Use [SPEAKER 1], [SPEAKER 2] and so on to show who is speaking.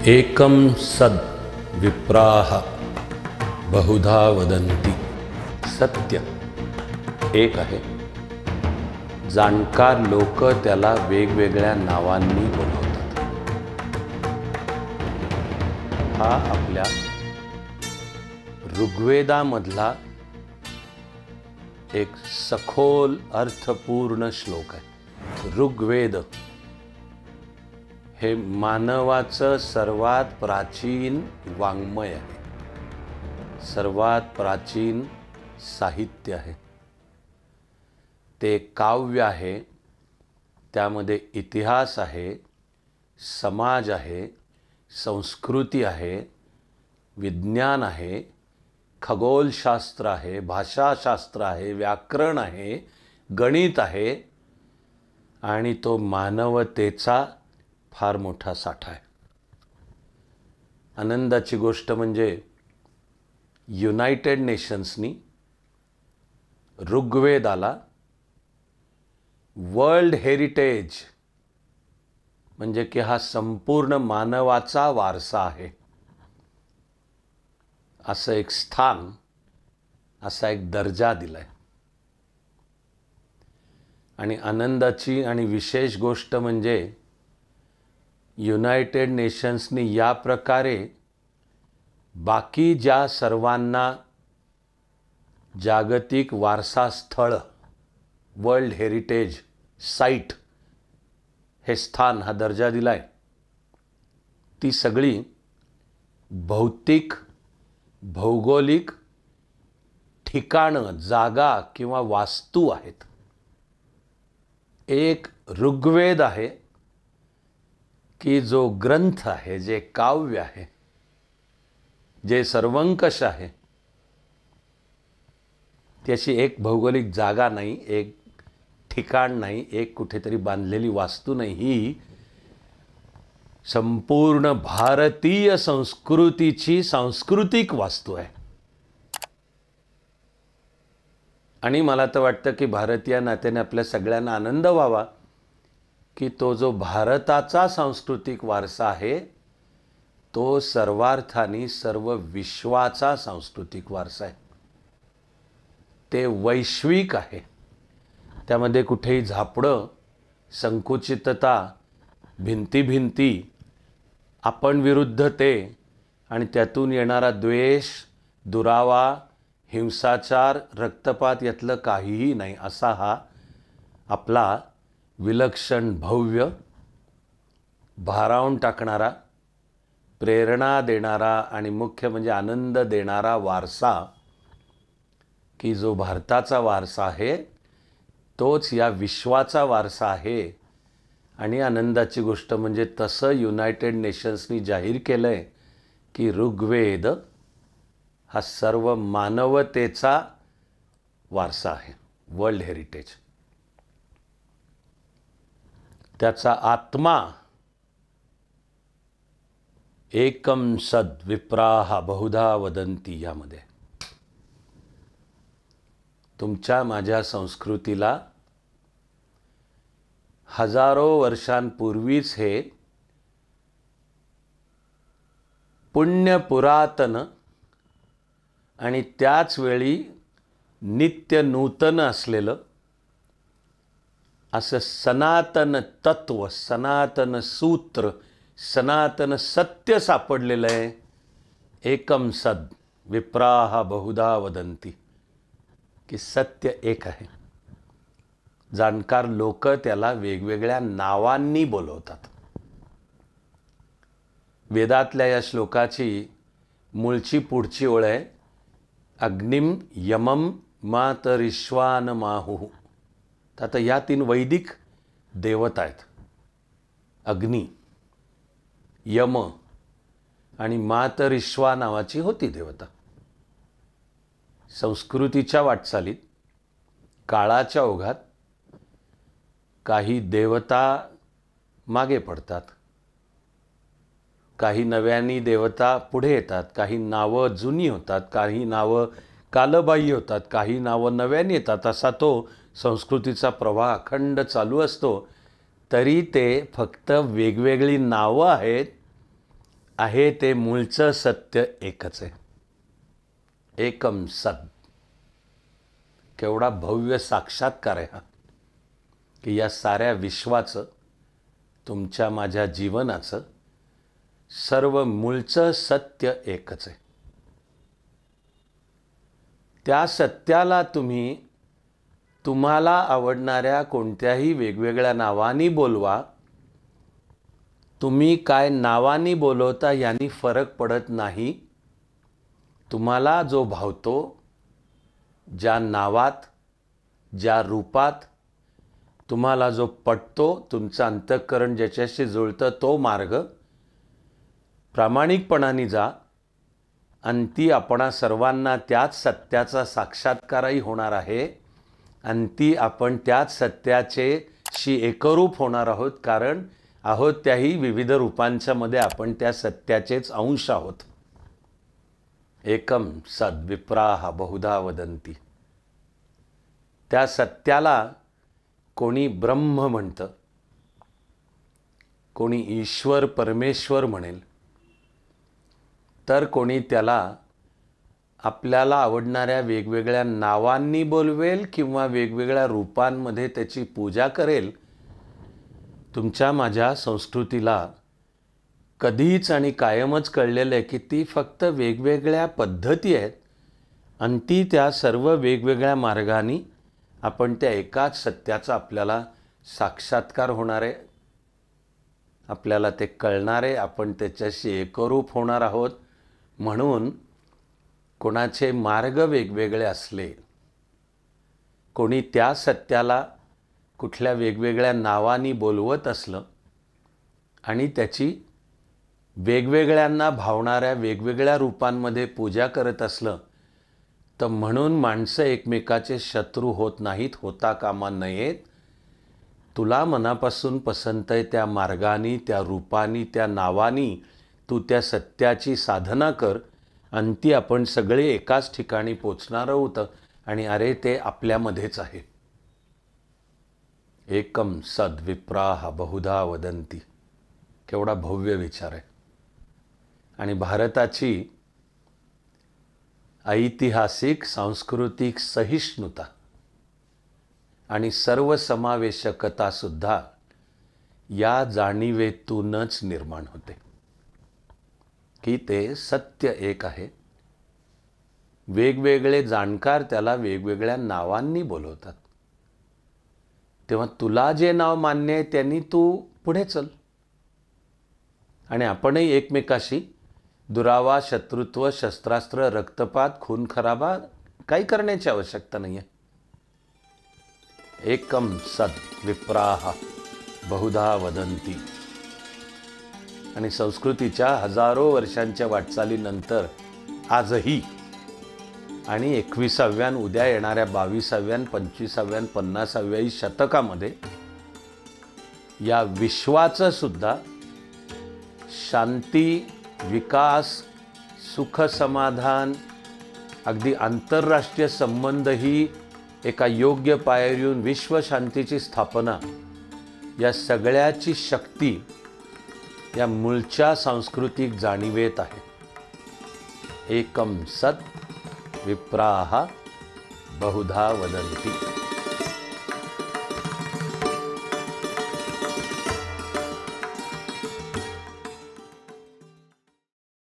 [SPEAKER 1] एकम सद विप्राह बहुधा वदंती. सत्य एक आहे, जाणकार लोक त्याला वेगवेगळ्या नावांनी बोलवतात. हा आपल्या ऋग्वेदामधला एक सखोल अर्थपूर्ण श्लोक आहे. ऋग्वेद हे मानवाचं सर्वात प्राचीन वाङ्मय आहे, सर्वात प्राचीन साहित्य आहे. ते काव्य आहे, त्यामध्ये इतिहास आहे, समाज आहे, संस्कृती आहे, विज्ञान आहे, खगोलशास्त्र आहे, भाषाशास्त्र आहे, व्याकरण आहे, गणित आहे आणि तो मानवतेचा फार मोठा साठा आहे. आनंदाची गोष्ट म्हणजे युनायटेड नेशन्सनी ऋग्वेदाला वर्ल्ड हेरिटेज म्हणजे की हा संपूर्ण मानवाचा वारसा आहे असं एक स्थान, असा एक दर्जा दिलाय. आणि आनंदाची आणि विशेष गोष्ट म्हणजे युनायटेड नेशन्सनी या प्रकारे बाकी ज्या सर्वांना जागतिक वारसा स्थळ वर्ल्ड हेरिटेज साईट हे स्थान, हा दर्जा दिलाय, ती सगळी भौतिक भौगोलिक ठिकाणं, जागा किंवा वास्तू आहेत. एक ऋग्वेद आहे की जो ग्रंथ आहे, जे काव्य आहे, जे सर्वंकष आहे, त्याची एक भौगोलिक जागा नाही, एक ठिकाण नाही, एक कुठेतरी बांधलेली वास्तू नाही. ही संपूर्ण भारतीय संस्कृतीची सांस्कृतिक वास्तू आहे. आणि मला तर वाटतं की भारतीय नात्याने आपल्या सगळ्यांना आनंद व्हावा की तो जो भारताचा सांस्कृतिक वारसा आहे तो सर्वार्थाने सर्व विश्वाचा सांस्कृतिक वारसा आहे. ते वैश्विक आहे. त्यामध्ये कुठेही झापडं, संकुचितता, भिंती, आपण विरुद्ध ते आणि त्यातून येणारा द्वेष, दुरावा, हिंसाचार, रक्तपात यातलं काहीही नाही. असा हा आपला विलक्षण, भव्य, भारावून टाकणारा, प्रेरणा देणारा आणि मुख्य म्हणजे आनंद देणारा वारसा की जो भारताचा वारसा आहे तोच या विश्वाचा वारसा आहे. आणि आनंदाची गोष्ट म्हणजे तसं युनायटेड नेशन्सनी जाहीर केलं आहे की ऋग्वेद हा सर्व मानवतेचा वारसा आहे, वर्ल्ड हेरिटेज. त्याचा आत्मा एकम सद विप्राह बहुधा वदंती यामध्ये. तुमच्या माझ्या संस्कृतीला हजारो वर्षांपूर्वीच हे पुण्य पुरातन आणि त्याच वेळी नित्य नूतन असलेलं असं सनातन तत्व, सनातन सूत्र, सनातन सत्य सापडलेलं आहे. एकम सद विप्राह बहुधा वदंती, की सत्य एक आहे. जाणकार लोक त्याला वेगवेगळ्या नावांनी बोलवतात. वेदातल्या या श्लोकाची मूळची पुढची ओळ आहे अग्निम यमम मातरिश्वान माहुः. आता या तीन वैदिक देवता आहेत, अग्नी, यम आणि मातरिश्वा नावाची होती देवता. संस्कृतीच्या वाटचालीत काळाच्या ओघात काही देवता मागे पडतात, काही नव्यानी देवता पुढे येतात, काही नावं जुनी होतात, काही नावं कालबाह्य होतात, काही नावं नव्याने येतात. असा तो संस्कृतीचा प्रवाह अखंड चालू असतो. तरी ते फक्त वेगवेगळी नावं आहेत आहे ते मूळचं सत्य एकच आहे. एकम सद. केवढा भव्य साक्षात्कार आहे हा, की या साऱ्या विश्वाचं, तुमच्या माझ्या जीवनाचं सर्व मूळचं सत्य एकच आहे. त्या सत्याला तुम्ही तुम्हाला आवडणाऱ्या कोणत्याही वेगवेगळ्या नावांनी बोलवा. तुम्ही काय नावांनी बोलवता यांनी फरक पडत नाही. तुम्हाला जो भावतो, ज्या नावात, ज्या रूपात तुम्हाला जो पटतो, तुमचं अंतःकरण ज्याच्याशी जुळतं, तो मार्ग प्रामाणिकपणाने जा. आणि ती आपणा सर्वांना त्याच सत्याचा साक्षात्कारही होणार आहे. आणि ती आपण त्याच सत्याचेशी एकरूप होणार आहोत, कारण आहोत त्याही विविध रूपांच्या मध्ये आपण त्या सत्याचेच अंश आहोत. एकम सद विप्राह बहुधा वदंती. त्या सत्याला कोणी ब्रह्म म्हणतं, कोणी ईश्वर परमेश्वर म्हणेल, तर कोणी त्याला आपल्याला आवडणाऱ्या वेगवेगळ्या नावांनी बोलवेल किंवा वेगवेगळ्या रूपांमध्ये त्याची पूजा करेल. तुमच्या माझ्या संस्कृतीला कधीच आणि कायमच कळलेलं आहे की ती फक्त वेगवेगळ्या पद्धती आहेत आणि ती त्या सर्व वेगवेगळ्या मार्गांनी आपण त्या एकाच सत्याचा आपल्याला साक्षात्कार होणार आहे, आपल्याला ते कळणार आहे, आपण त्याच्याशी एकरूप होणार आहोत. म्हणून कोणाचे मार्ग वेगवेगळे असले, कोणी त्या सत्याला कुठल्या वेगवेगळ्या नावांनी बोलवत असलं आणि त्याची वेगवेगळ्यांना भावणाऱ्या वेगवेगळ्या रूपांमध्ये पूजा करत असलं, तर म्हणून माणसं एकमेकाचे शत्रू होत नाहीत, होता कामा नयेत. तुला मनापासून पसंत आहे त्या मार्गाने, त्या रूपाने, त्या नावानी तू त्या सत्याची साधना कर आणि ती आपण सगळे एकाच ठिकाणी पोचणार आहोत. आणि अरे ते आपल्यामध्येच आहे. एकम सद विप्राह बहुधा वदंती. केवढा भव्य विचार आहे. आणि भारताची ऐतिहासिक सांस्कृतिक सहिष्णुता आणि सर्वसमावेशकता सुद्धा या जाणीवेतूनच निर्माण होते की ते सत्य एक आहे. वेगवेगळे जाणकार त्याला वेगवेगळ्या नावांनी बोलवतात. तेव्हा तुला जे नाव मान्य आहे त्यांनी तू पुढे चल. आणि आपणही एकमेकाशी दुरावा, शत्रुत्व, शस्त्रास्त्र, रक्तपात, खून खराबा काही करण्याची आवश्यकता नाही आहे. एकम सद विप्राह बहुधा वदंती. आणि संस्कृतीच्या हजारो वर्षांच्या वाटचालीनंतर आजही आणि 21व्या उद्या येणाऱ्या 22व्या, 25व्या, 50व्या शतकामध्ये या विश्वाचं सुद्धा शांती, विकास, सुख, समाधान, अगदी आंतरराष्ट्रीय संबंधही एका योग्य पायरीवर विश्वशांतीची स्थापना, या सगळ्याची शक्ती या मूळच्या सांस्कृतिक जाणीवेत आहे. एकम सत विप्राह बहुधा वदंती.